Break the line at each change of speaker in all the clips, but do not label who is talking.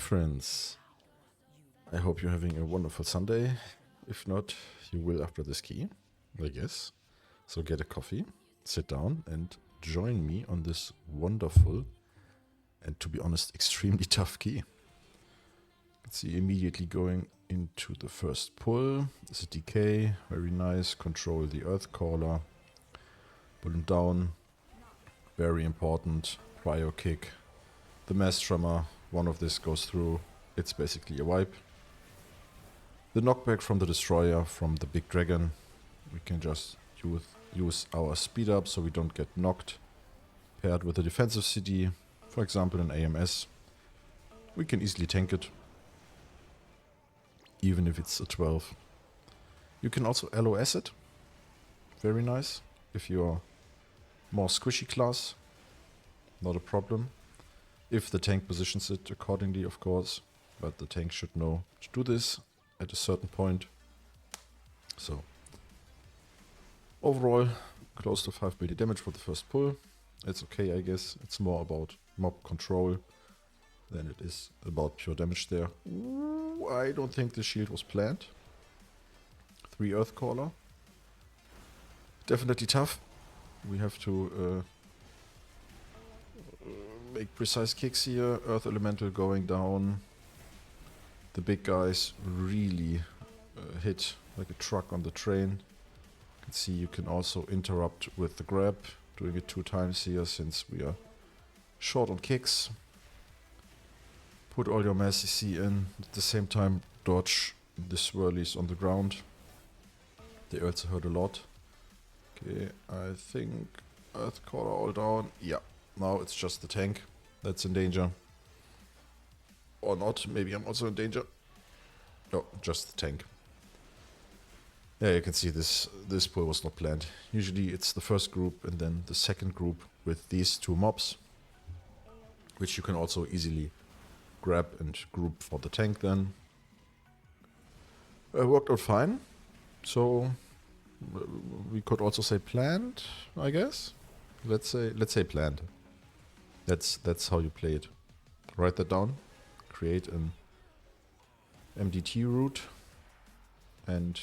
friends. I hope you're having a wonderful Sunday. If not, you will after this key, I guess. So get a coffee, sit down and join me on this wonderful and, to be honest, extremely tough key. Let's see, immediately going into the first pull. It's a decay, very nice. Control the Earth Caller. Pull him down. Very important. Prio kick. The Mass Tremor. One of this goes through. It's basically a wipe. The knockback from the Destroyer, from the big dragon. We can just use our speed up so we don't get knocked. Paired with a defensive CD, for example an AMS. We can easily tank it. Even if it's a 12. You can also LOS it. Very nice. If you're more squishy class. Not a problem. If the tank positions it accordingly, of course. But the tank should know to do this at a certain point. So, overall, close to 5 billion damage for the first pull. It's okay, I guess. It's more about mob control than it is about pure damage there. Ooh, I don't think the shield was planned. 3 Earthcaller. Definitely tough. We have to make precise kicks here. Earth Elemental going down. The big guys really hit like a truck on the train. You can see you can also interrupt with the grab. Doing it 2 times here since we are short on kicks. Put all your mass CC in. At the same time dodge the swirlies on the ground. They also hurt a lot. Okay, I think Earthcaller all down. Yeah, now it's just the tank that's in danger. Or not, maybe I'm also in danger. No, just the tank. Yeah, you can see this pull was not planned. Usually it's the first group and then the second group with these 2 mobs. Which you can also easily grab and group for the tank then. Worked out fine. So we could also say planned, I guess. Let's say planned. That's how you play it. Write that down. Create an MDT route and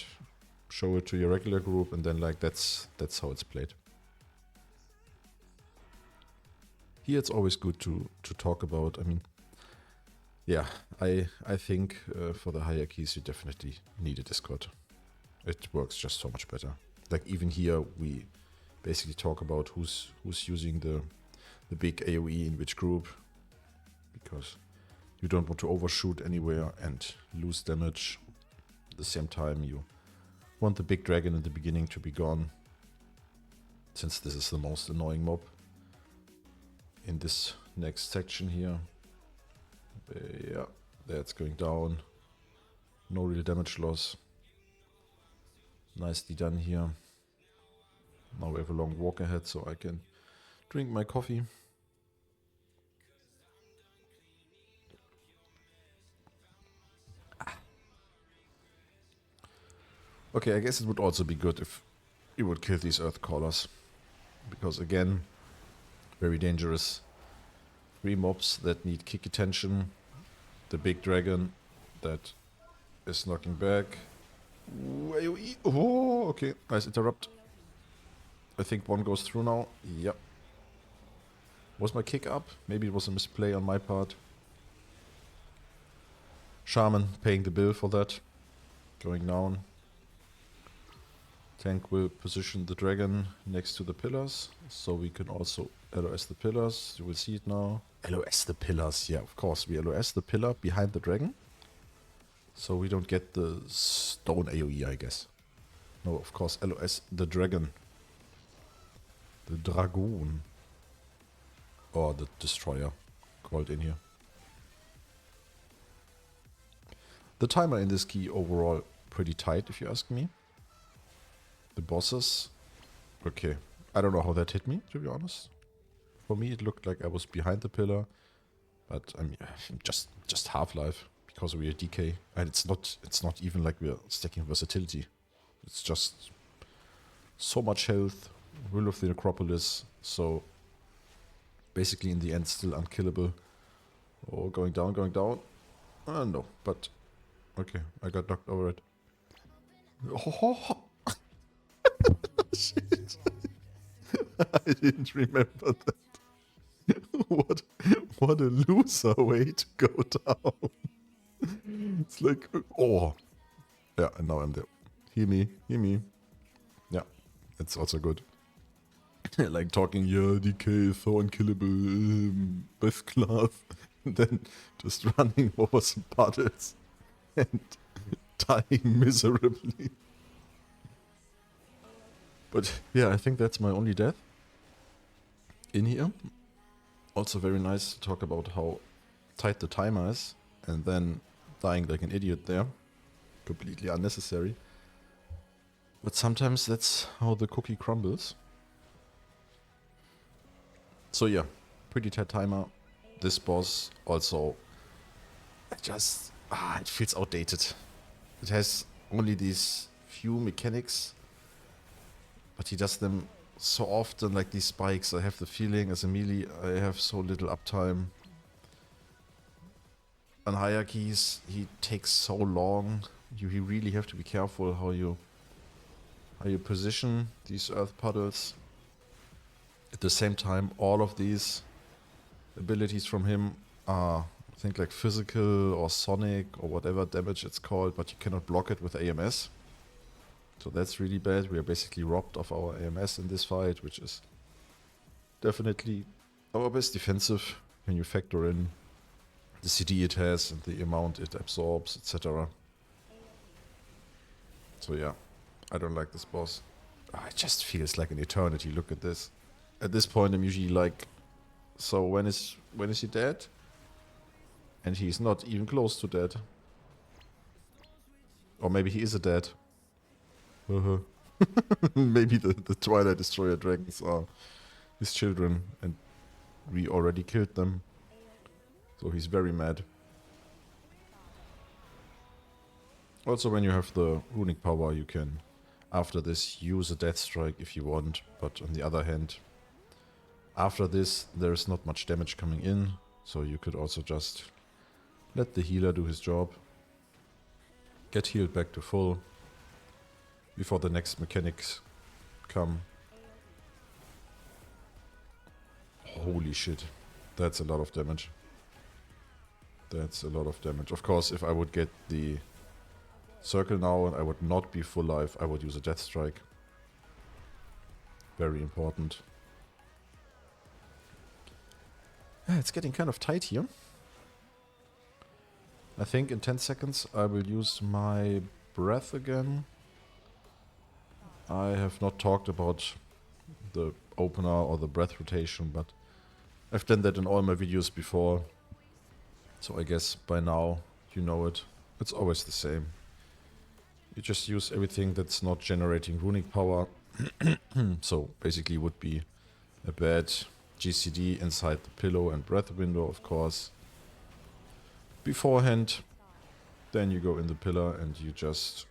show it to your regular group, and then like that's how it's played. Here it's always good to talk about. I mean, yeah, I think for the hierarchies you definitely need a Discord. It works just so much better. Like even here we basically talk about who's using the big AoE in which group, because you don't want to overshoot anywhere and lose damage. At the same time you want the big dragon in the beginning to be gone, since this is the most annoying mob in this next section here. Yeah, that's going down. No real damage loss. Nicely done here. Now we have a long walk ahead, so I can drink my coffee. Okay, I guess it would also be good if you would kill these Earth Callers. Because again, very dangerous. 3 mobs that need kick attention. The big dragon that is knocking back. AoE. Oh, okay, nice interrupt. I think 1 goes through now. Yep. Was my kick up? Maybe it was a misplay on my part. Shaman paying the bill for that. Going down. Tank will position the dragon next to the pillars, so we can also LOS the pillars. You will see it now. LOS the pillars, yeah, of course. We LOS the pillar behind the dragon, so we don't get the stone AoE, I guess. No, of course, LOS the dragon. The dragoon. Or the destroyer, called in here. The timer in this key overall pretty tight, if you ask me. The bosses, okay, I don't know how that hit me, to be honest. For me it looked like I was behind the pillar, but I mean, just Half-Life, because we are DK, and it's not even like we're stacking versatility. It's just so much health, Will of the Necropolis, so basically in the end still unkillable. Oh, going down, going down. No, but okay, I got knocked over it. Oh, shit. I didn't remember that. What a loser way to go down. It's like, oh. Yeah, and now I'm there. Hear me, hear me. Yeah, it's also good. Like talking, yeah, DK is so unkillable, best class. And then just running over some puddles and dying miserably. But yeah, I think that's my only death in here. Also very nice to talk about how tight the timer is, and then dying like an idiot there. Completely unnecessary. But sometimes that's how the cookie crumbles. So yeah, pretty tight timer. This boss also just, it feels outdated. It has only these few mechanics, but he does them so often, like these spikes. I have the feeling as a melee I have so little uptime. On hierarchies he takes so long. You really have to be careful how you position these earth puddles. At the same time, all of these abilities from him are, I think, like physical or sonic or whatever damage it's called, but you cannot block it with AMS. So that's really bad. We are basically robbed of our AMS in this fight, which is definitely our best defensive when you factor in the CD it has and the amount it absorbs, etc. So yeah, I don't like this boss. It just feels like an eternity. Look at this. At this point I'm usually like, so when is he dead? And he's not even close to dead. Or maybe he is a dead. Maybe the Twilight Destroyer dragons are his children and we already killed them. So he's very mad. Also, when you have the runic power, you can, after this, use a death strike if you want. But on the other hand, after this, there's not much damage coming in. So you could also just let the healer do his job. Get healed back to full before the next mechanics come. Holy shit. That's a lot of damage. That's a lot of damage. Of course, if I would get the circle now and I would not be full life, I would use a death strike. Very important. Yeah, it's getting kind of tight here. I think in 10 seconds I will use my breath again. I have not talked about the opener or the breath rotation, but I've done that in all my videos before. So I guess by now you know it. It's always the same. You just use everything that's not generating runic power. So basically would be a bad GCD inside the pillow and breath window, of course. Beforehand, then you go in the pillar and you just...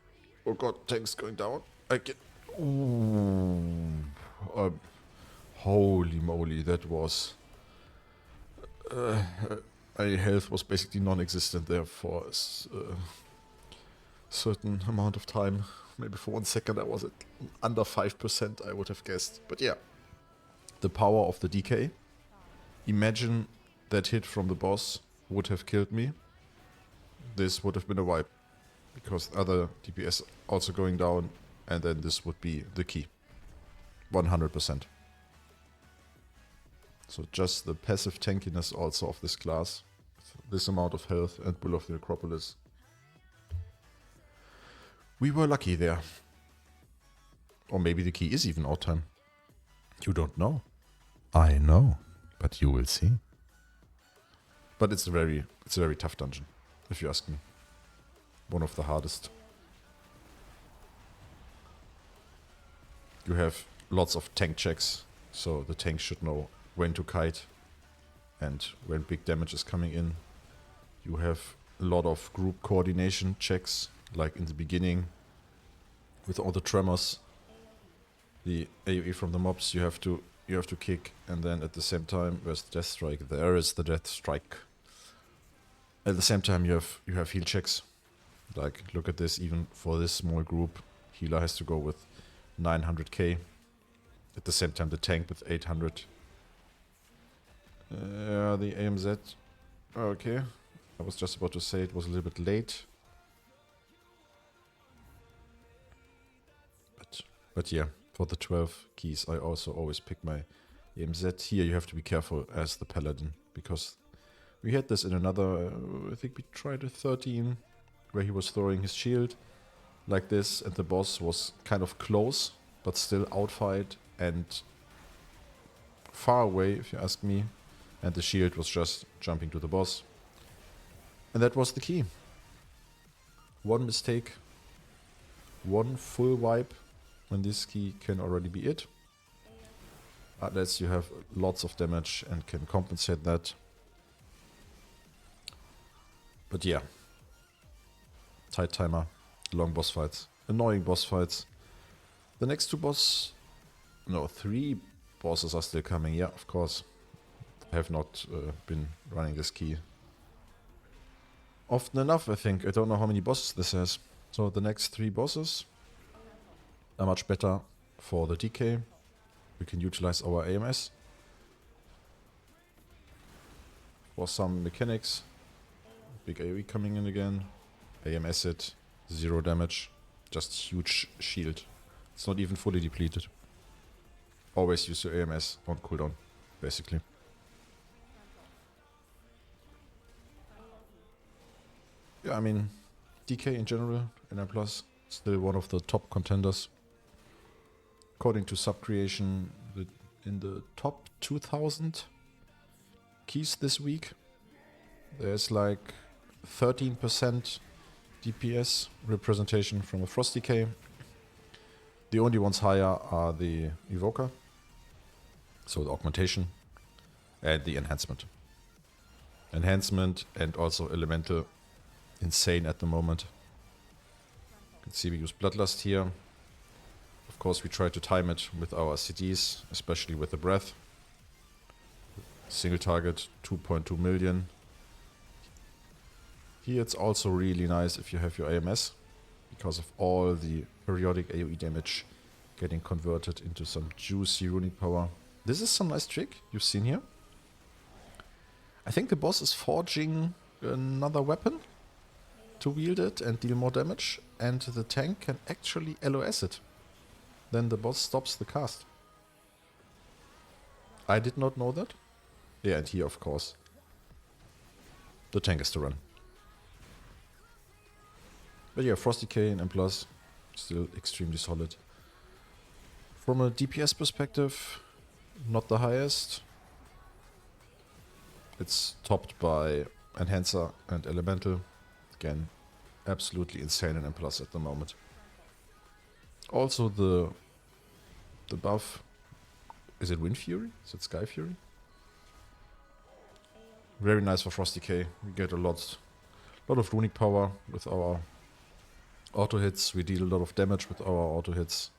Oh god, tank's going down. I get... Ooh. Holy moly, that was... my health was basically non-existent there for a certain amount of time. Maybe for 1 second I was at under 5%, I would have guessed. But yeah, the power of the DK. Imagine that hit from the boss would have killed me. This would have been a wipe. Because other DPS also going down, and then this would be the key. 100%. So just the passive tankiness also of this class. This amount of health and Bull of the Acropolis. We were lucky there. Or maybe the key is even out time. You don't know. I know, but you will see. But it's a very tough dungeon, if you ask me. One of the hardest. You have lots of tank checks, so the tank should know when to kite and when big damage is coming in. You have a lot of group coordination checks, like in the beginning with all the tremors, the AoE from the mobs you have to kick, and then at the same time, where's the death strike? There is the death strike. At the same time, you have heal checks. Like, look at this, even for this small group, healer has to go with 900k. At the same time, the tank with 800. The AMZ. Okay. I was just about to say it was a little bit late. But yeah, for the 12 keys, I also always pick my AMZ. Here you have to be careful as the paladin, because we had this in another, I think we tried a 13, where he was throwing his shield like this, and the boss was kind of close, but still outfight and far away, if you ask me. And the shield was just jumping to the boss. And that was the key. One mistake, one full wipe, when this key can already be it. Unless you have lots of damage and can compensate that. But yeah. Tight timer, long boss fights, annoying boss fights. The next two three bosses are still coming, yeah, of course. I have not been running this key often enough, I think. I don't know how many bosses this has. So the next three bosses are much better for the DK. We can utilize our AMS for some mechanics. Big AoE coming in again. AMS it, 0 damage, just huge shield. It's not even fully depleted. Always use your AMS on cooldown, basically. Yeah, I mean, DK in general, NR Plus, still one of the top contenders. According to Subcreation, in the top 2000 keys this week, there's like 13% DPS representation from a Frost DK. The only ones higher are the Evoker, so the Augmentation, and the Enhancement. Enhancement and also Elemental, insane at the moment. You can see we use Bloodlust here. Of course, we try to time it with our CDs, especially with the Breath. Single target, 2.2 million. Here it's also really nice if you have your AMS, because of all the periodic AoE damage getting converted into some juicy runic power. This is some nice trick you've seen here. I think the boss is forging another weapon to wield it and deal more damage, and the tank can actually LOS it. Then the boss stops the cast. I did not know that. Yeah, and here of course the tank has to run. But yeah, Frost DK and M+, still extremely solid. From a DPS perspective, not the highest. It's topped by Enhancer and Elemental. Again, absolutely insane in M+ at the moment. Also the buff, is it Wind Fury? Is it Sky Fury? Very nice for Frost DK. We get a lot of runic power with our auto hits. We deal a lot of damage with our auto hits.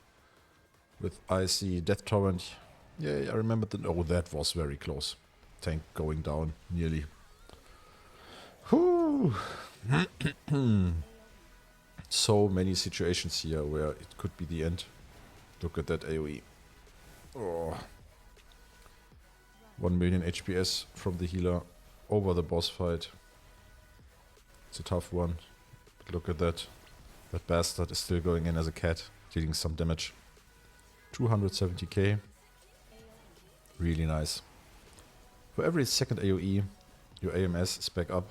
With Icy Death Torrent. Yeah, I remember that. Oh, that was very close. Tank going down nearly. Whew. So many situations here where it could be the end. Look at that AoE. Oh. 1 million HPS from the healer over the boss fight. It's a tough one. But look at that. That bastard is still going in as a cat, dealing some damage. 270k. Really nice. For every second AoE, your AMS is back up.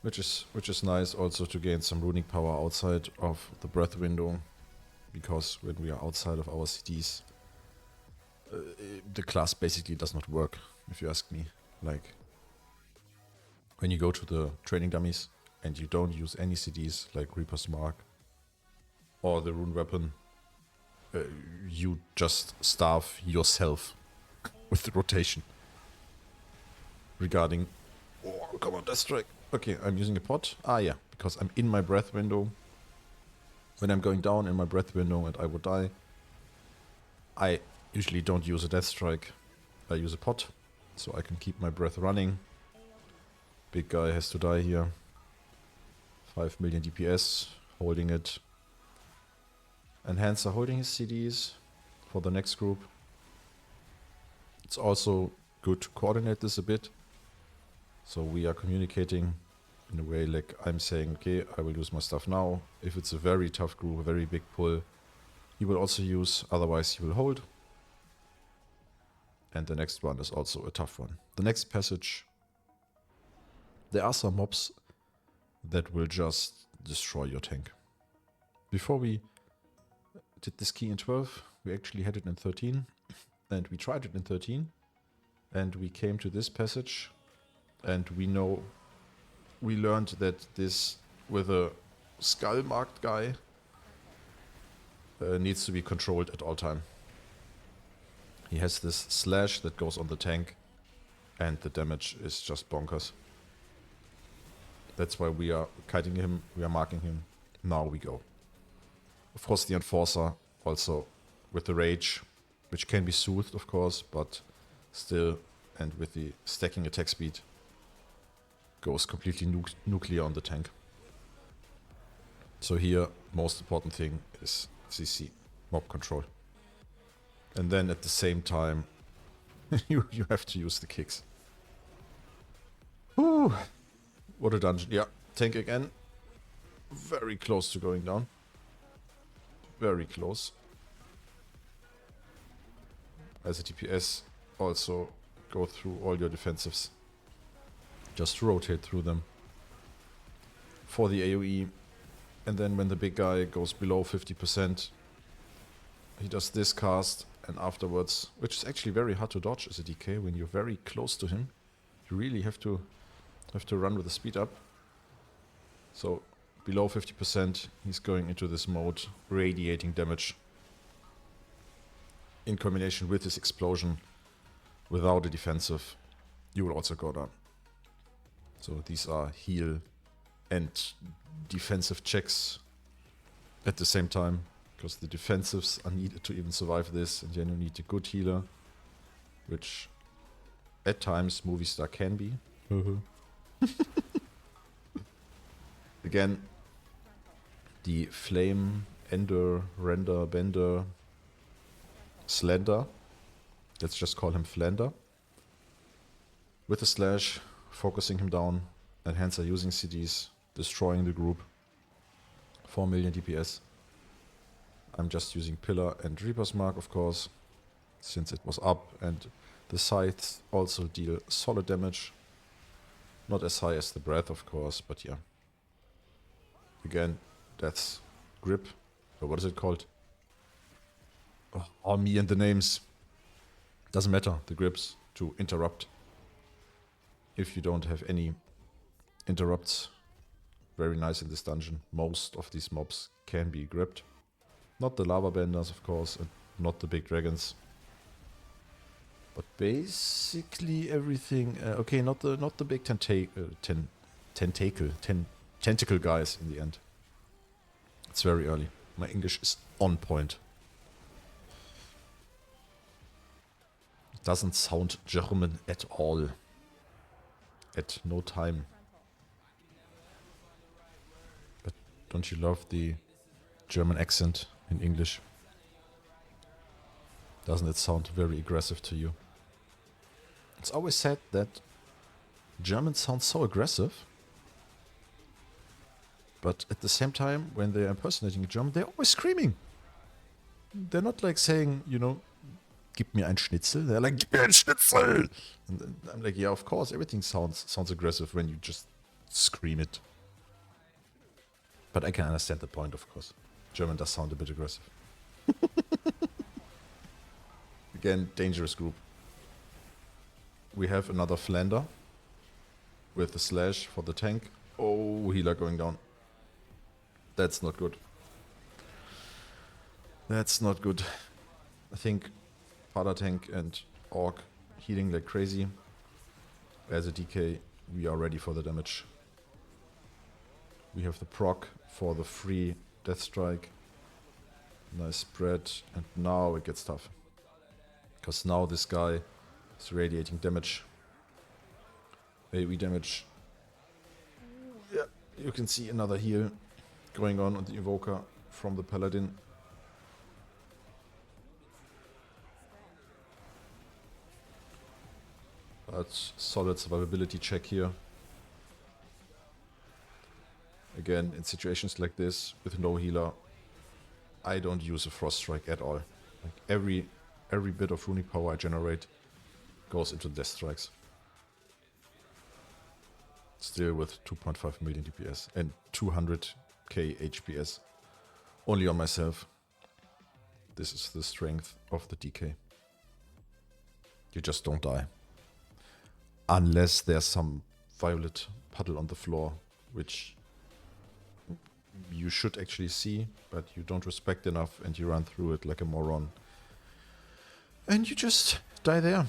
Which is nice also to gain some runic power outside of the breath window. Because when we are outside of our CDs, the class basically does not work, if you ask me. Like, when you go to the training dummies and you don't use any CDs like Reaper's Mark or the rune weapon, you just starve yourself with the rotation. Regarding, oh, come on, Death Strike. Okay, I'm using a pot. Ah, yeah, because I'm in my breath window. When I'm going down in my breath window and I would die, I usually don't use a Death Strike. I use a pot, so I can keep my breath running. Big guy has to die here. 5 million DPS, holding it. Enhancer holding his CDs for the next group. It's also good to coordinate this a bit. So we are communicating in a way like I'm saying, okay, I will use my stuff now. If it's a very tough group, a very big pull, he will also use, otherwise he will hold. And the next one is also a tough one. The next passage, there are some mobs that will just destroy your tank. Before we did this key in 12, we actually had it in 13, and we tried it in 13, and we came to this passage, and we learned that this with a skull marked guy needs to be controlled at all time. He has this slash that goes on the tank, and the damage is just bonkers. That's why we are kiting him, we are marking him. Now we go. Of course the Enforcer also with the Rage, which can be soothed of course, but still, and with the stacking attack speed, goes completely nuclear on the tank. So here, most important thing is CC, mob control. And then at the same time, you have to use the kicks. Whew. What a dungeon. Yeah, tank again. Very close to going down. Very close. As a DPS, also go through all your defensives. Just rotate through them. For the AoE. And then when the big guy goes below 50%, he does this cast, and afterwards, which is actually very hard to dodge as a DK when you're very close to him. You really have to run with the speed up. So below 50%, he's going into this mode, radiating damage. In combination with his explosion, without a defensive, you will also go down. So these are heal and defensive checks at the same time, because the defensives are needed to even survive this, and then you need a good healer, which at times Muhhviehstar can be. Again, the Flame, Ender, Render, Bender, Slender, let's just call him Flander. With the slash, focusing him down, Enhancer using CDs, destroying the group. 4 million DPS. I'm just using Pillar and Reaper's Mark, of course, since it was up, and the scythes also deal solid damage. Not as high as the Breath, of course, but yeah. Again, that's Grip. Or what is it called? Oh, me and the names. Doesn't matter, the grips to interrupt. If you don't have any interrupts, very nice in this dungeon. Most of these mobs can be gripped. Not the lava benders, of course, and not the big dragons. But basically everything. Okay, not the big tentacle guys in the end. It's very early. My English is on point. It doesn't sound German at all. At no time. But don't you love the German accent in English? Doesn't it sound very aggressive to you? It's always said that Germans sound so aggressive, but at the same time, when they're impersonating a German, they're always screaming. They're not like saying, you know, gib mir ein Schnitzel. They're like, gib mir ein Schnitzel! And I'm like, yeah, of course, everything sounds aggressive when you just scream it. But I can understand the point, of course. German does sound a bit aggressive. Again, dangerous group. We have another Flander with the slash for the tank. Oh, healer going down. That's not good. That's not good. I think Pada tank and Aug healing like crazy. As a DK, we are ready for the damage. We have the proc for the free death strike. Nice spread, and now it gets tough. Because now this guy is radiating damage. AoE damage You can see another heal going on the Evoker from the Paladin. That's solid survivability check here. Again, in situations like this, with no healer, I don't use a Frost Strike at all. Like every bit of runic power I generate goes into Death Strikes. Still with 2.5 million DPS and 200k HPS. Only on myself. This is the strength of the DK. You just don't die. Unless there's some violet puddle on the floor, which you should actually see, but you don't respect enough and you run through it like a moron. And you just die there.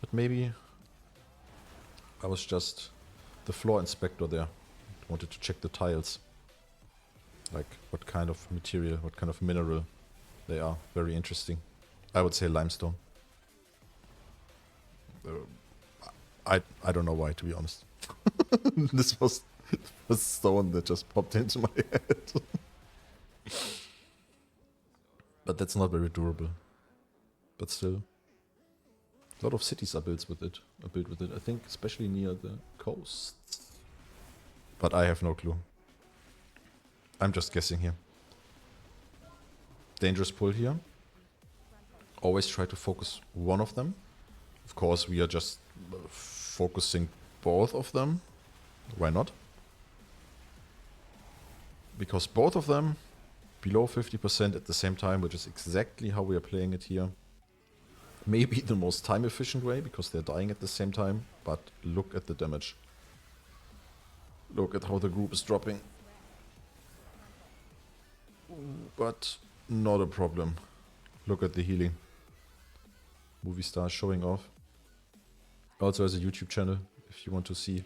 But maybe I was just the floor inspector there. Wanted to check the tiles. Like what kind of material, what kind of mineral they are. Very interesting. I would say limestone. I don't know why, to be honest. This was a stone that just popped into my head. But that's not very durable. But still. A lot of cities are built with it. I think especially near the coast. But I have no clue. I'm just guessing here. Dangerous pull here. Always try to focus one of them. Of course, we are just focusing both of them. Why not? Because both of them below 50% at the same time, which is exactly how we are playing it here. Maybe the most time efficient way, because they're dying at the same time, but look at the damage. Look at how the group is dropping. But not a problem. Look at the healing. Muhhviehstar showing off. Also has a YouTube channel, if you want to see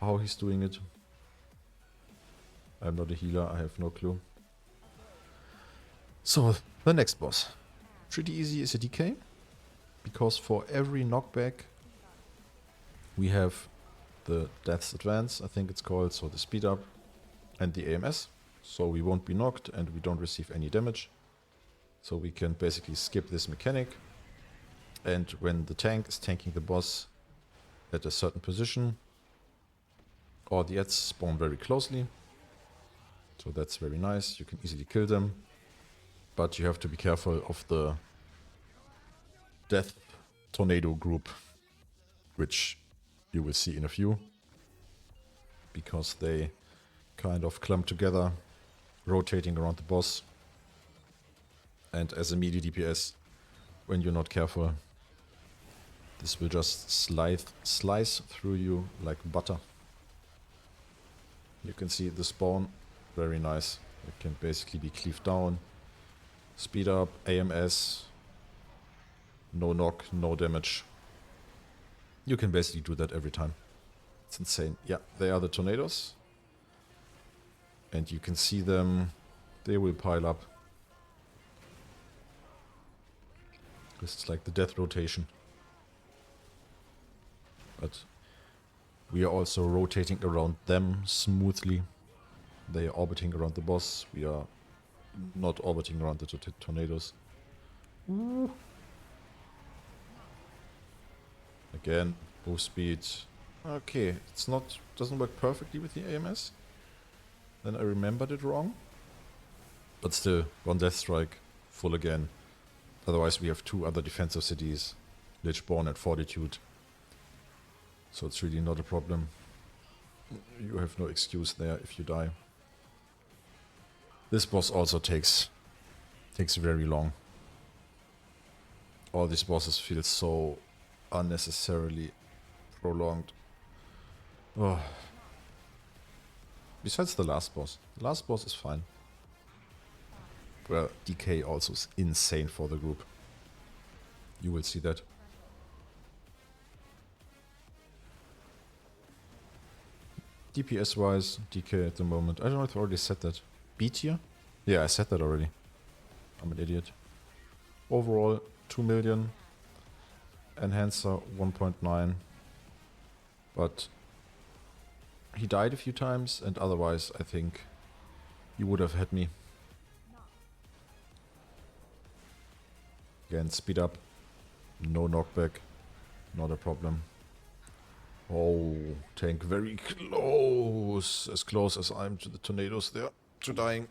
how he's doing it. I'm not a healer, I have no clue. So, the next boss. Pretty easy is a DK. Because for every knockback we have the Death's Advance, I think it's called, so the speed up, and the AMS. So we won't be knocked and we don't receive any damage. So we can basically skip this mechanic. And when the tank is tanking the boss at a certain position, all the ads spawn very closely. So that's very nice, you can easily kill them. But you have to be careful of the Death Tornado group, which you will see in a few. Because they kind of clump together, rotating around the boss. And as a melee DPS, when you're not careful, this will just slice through you like butter. You can see the spawn, very nice. It can basically be cleaved down. Speed up, AMS, no knock, no damage. You can basically do that every time. It's insane. Yeah, they are the tornadoes. And you can see them, they will pile up. This is like the death rotation. But we are also rotating around them smoothly. They are orbiting around the boss. We are not orbiting around the tornadoes. Ooh. Again, move speed. Okay, it's not, doesn't work perfectly with the AMS. Then I remembered it wrong. But still, one death strike, full again. Otherwise we have two other defensive cities, Lichborn and Fortitude. So it's really not a problem. You have no excuse there if you die. This boss also takes very long. All these bosses feel so unnecessarily prolonged. Oh. Besides the last boss. The last boss is fine. Well, DK also is insane for the group. You will see that. DPS wise, DK at the moment. I don't know if I already said that. B tier? Yeah, I said that already. I'm an idiot. Overall, 2 million. Enhancer 1.9. But he died a few times, and otherwise I think he would have had me. Again, speed up, no knockback, not a problem. Oh, tank very close, as close as I'm to the tornadoes there, to dying.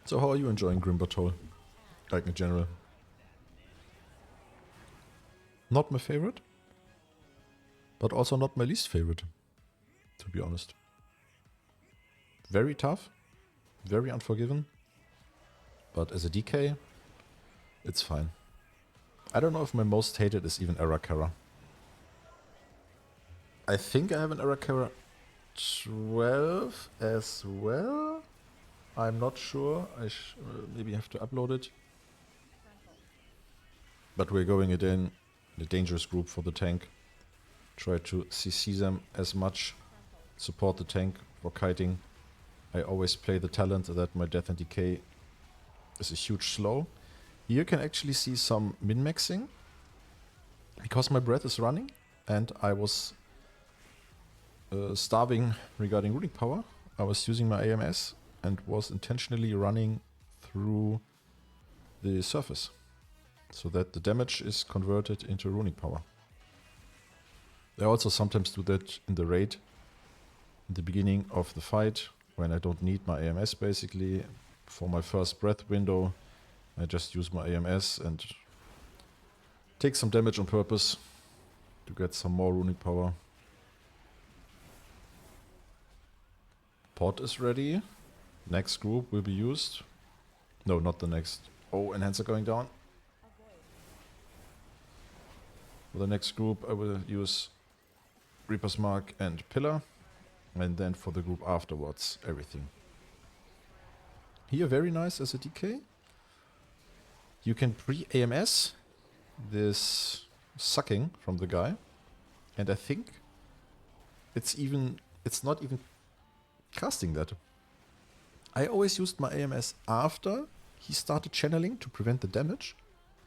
So how are you enjoying Grim Batol? Like in general? Not my favorite, but also not my least favorite, to be honest. Very tough, very unforgiving, but as a DK, it's fine. I don't know if my most hated is even Arakara. I think I have an Arakara 12 as well. I'm not sure. I maybe have to upload it. But we're going it in a dangerous group for the tank. Try to CC them as much. Support the tank for kiting. I always play the talent that my death and decay is a huge slow. Here you can actually see some min-maxing. Because my breath is running and I was starving regarding runic power. I was using my AMS and was intentionally running through the surface so that the damage is converted into runic power. I also sometimes do that in the raid, in the beginning of the fight, when I don't need my AMS basically. For my first breath window, I just use my AMS and take some damage on purpose to get some more runic power. Pod is ready. Next group will be used. No, not the next. Oh, enhancer going down. For the next group I will use Reaper's Mark and Pillar. And then for the group afterwards, everything. Here very nice as a DK. You can pre-AMS this sucking from the guy. And I think it's not even casting that. I always used my AMS after he started channeling to prevent the damage,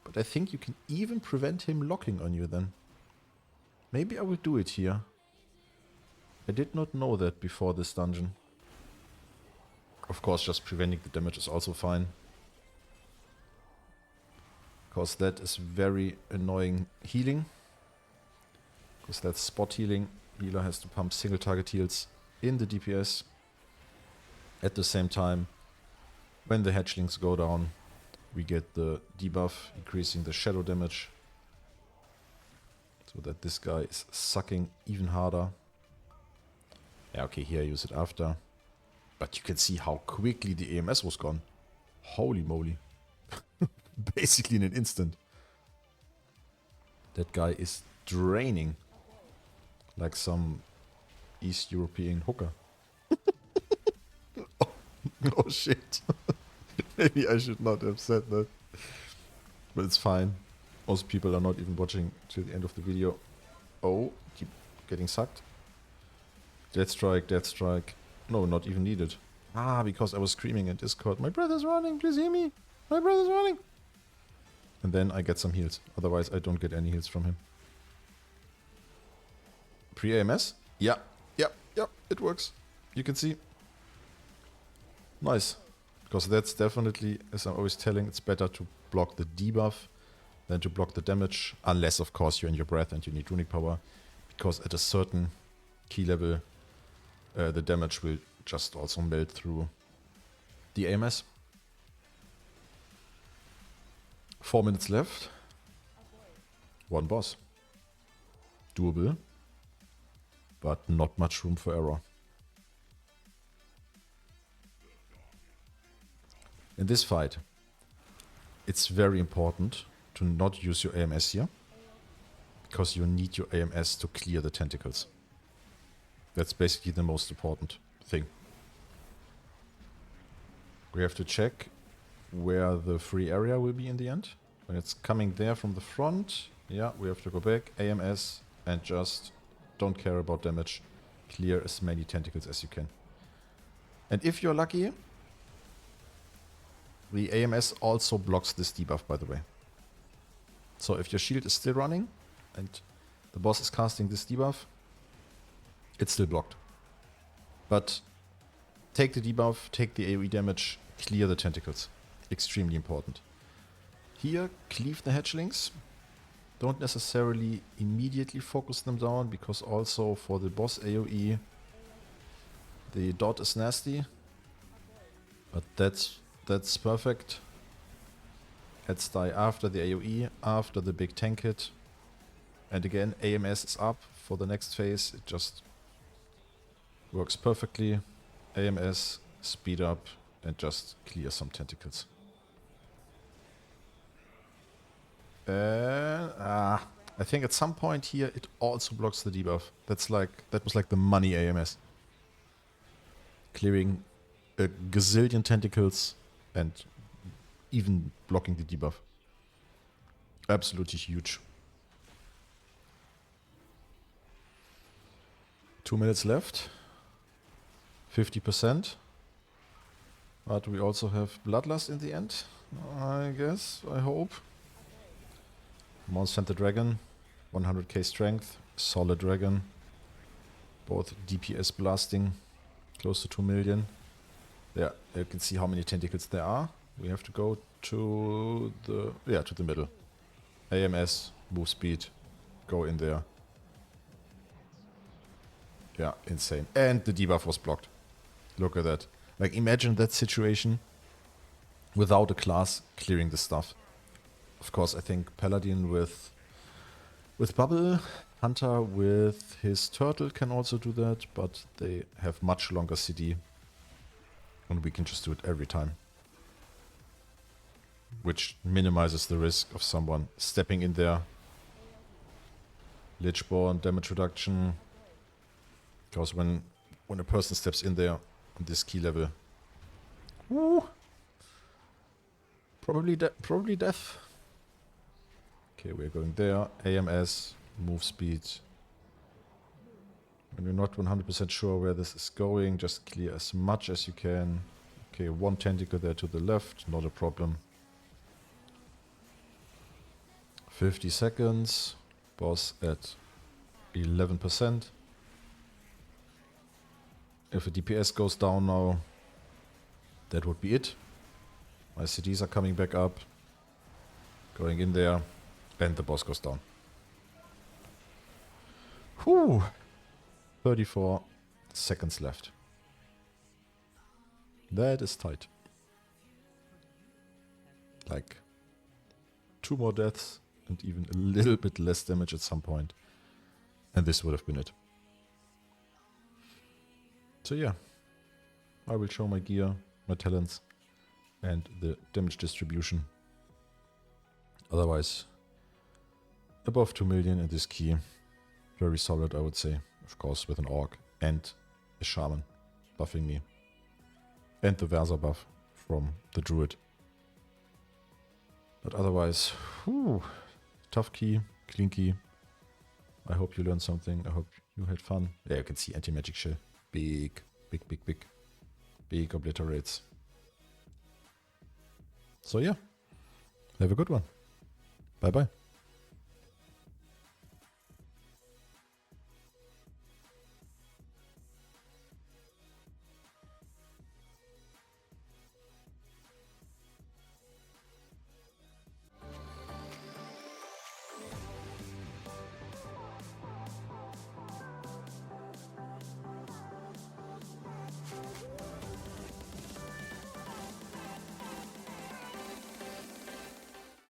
but I think you can even prevent him locking on you then. Maybe I will do it here. I did not know that before this dungeon. Of course, just preventing the damage is also fine. Because that is very annoying healing. Because that's spot healing. Healer has to pump single target heals in the DPS. At the same time, when the hatchlings go down, we get the debuff, increasing the shadow damage. So that this guy is sucking even harder. Yeah, okay, here I use it after. But you can see how quickly the AMS was gone. Holy moly. Basically in an instant. That guy is draining. Like some East European hooker. Oh shit. Maybe I should not have said that. But it's fine. Most people are not even watching till the end of the video. Oh, keep getting sucked. Death strike, death strike. No, not even needed. Ah, because I was screaming in Discord. My breath is running, please hear me. My breath is running. And then I get some heals. Otherwise I don't get any heals from him. Pre-AMS? Yeah, it works. You can see. Nice. Because that's definitely, as I'm always telling, it's better to block the debuff than to block the damage. Unless, of course, you're in your breath and you need runic power. Because at a certain key level, the damage will just also melt through the AMS. 4 minutes left. One boss. Doable. But not much room for error. In this fight, it's very important to not use your AMS here, because you need your AMS to clear the tentacles. That's basically the most important thing. We have to check where the free area will be in the end. When it's coming there from the front, yeah, we have to go back, AMS, and just don't care about damage. Clear as many tentacles as you can. And if you're lucky, The AMS also blocks this debuff, by the way. So if your shield is still running and the boss is casting this debuff, it's still blocked. But take the debuff, take the AoE damage, clear the tentacles. Extremely important. Here, cleave the hatchlings. Don't necessarily immediately focus them down, because also for the boss AoE, the dot is nasty. But that's perfect. Let's die after the AoE, after the big tank hit. And again, AMS is up for the next phase. It just works perfectly. AMS, speed up, and just clear some tentacles. I think at some point here it also blocks the debuff. That was like the money AMS. Clearing a gazillion tentacles and even blocking the debuff. Absolutely huge. 2 minutes left. 50%. But we also have Bloodlust in the end, I guess, I hope. Monster and the Dragon, 100k strength, solid dragon. Both DPS blasting, close to 2 million. Yeah, you can see how many tentacles there are. We have to go to the middle. AMS, move speed, go in there. Yeah, insane. And the debuff was blocked. Look at that. Like, imagine that situation without a class clearing the stuff. Of course, I think Paladin with Bubble, Hunter with his Turtle can also do that, but they have much longer CD. And we can just do it every time. Which minimizes the risk of someone stepping in there. Lichborn, damage reduction. Because when a person steps in there on this key level, woo, probably death. Okay, we're going there. AMS, move speed. When you're not 100% sure where this is going, just clear as much as you can. Okay, one tentacle there to the left, not a problem. 50 seconds. Boss at 11%. If a DPS goes down now, that would be it. My CDs are coming back up. Going in there. And the boss goes down. Whew. 34 seconds left. That is tight. Like 2 more deaths and even a little bit less damage at some point. And this would have been it. So yeah. I will show my gear, my talents, and the damage distribution. Otherwise, above 2 million in this key. Very solid, I would say. Of course, with an Aug and a Shaman buffing me. And the Versa buff from the Druid. But otherwise, whew, tough key, clean key. I hope you learned something. I hope you had fun. Yeah, you can see anti-magic shell. Big obliterates. So yeah, have a good one. Bye bye.